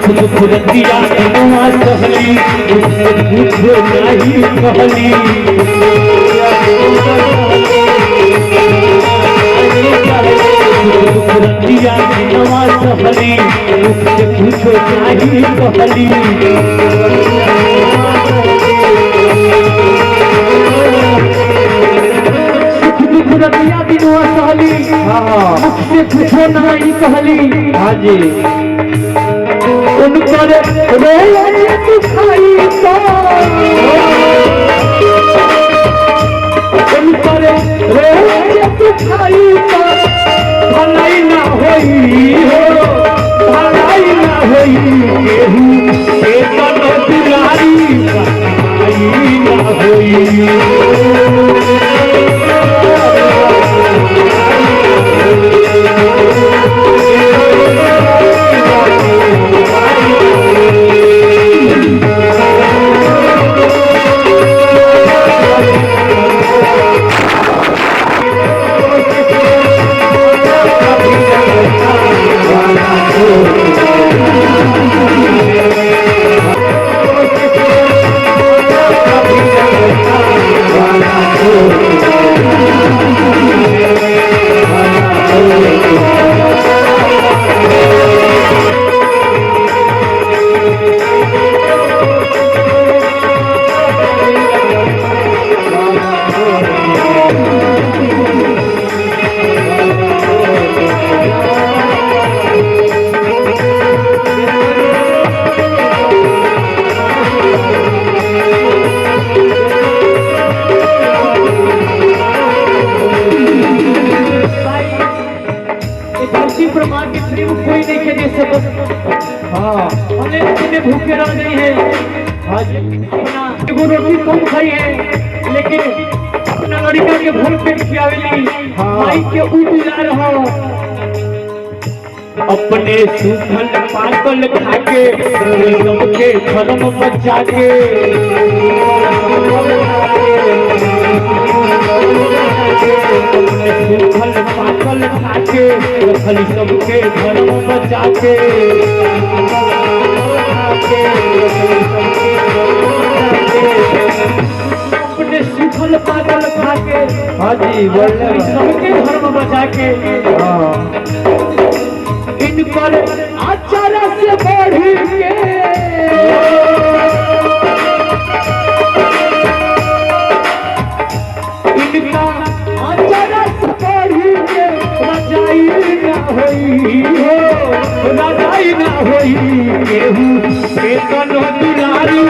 खुरतिया नवा सहली पूछो नहीं कहली खुरतिया नवा सहली पूछो नहीं कहली खुरतिया नवा सहली मुझसे पूछो नहीं कहली। हाँ जी उनकर रोए दुखाई तो उनकर रोए दुखाई तो भलाई ना होई हो भलाई ना होई केहू केतन दुलारी भलाई ना होई भूखे रह गई है अपना रोटी कम खाई है लेकिन अपना लड़का के भर पेट खियावेली माई के उठ रहा अपने सूखल पाकल खाके सबके धर्म बचा के सूखल पाकल खाके रखली सबके धर्म बचा के अपने सूखल पागल खाके हाँ जी सबके धर्म बचा के इनकर आचार से बढ़ी के इनका आचार से बढ़ी के रजाई ना होई हो रजाई ना होई केहू केतन दुलारी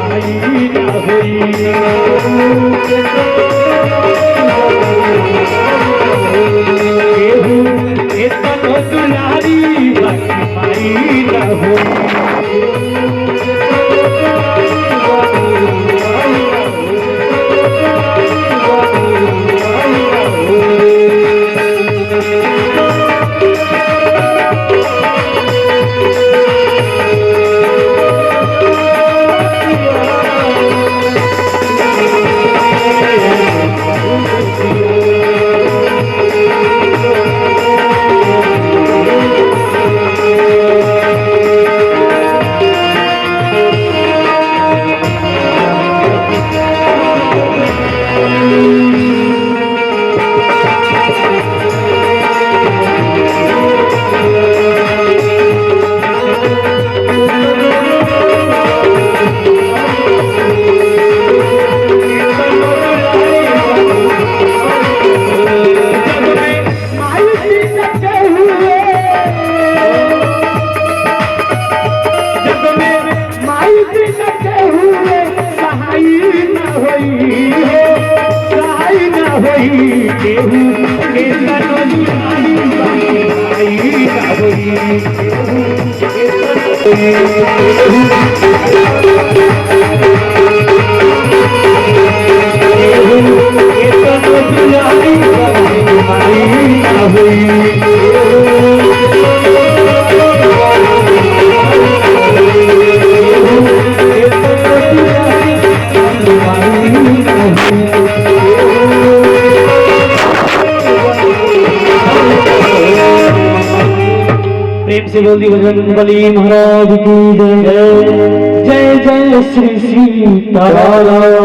भाई ना होई केहू केतन दुलारी भाई ना होई प्रेम से बोल दी बजरंगबली महाराज की जय। जय जय श्री सीताराम।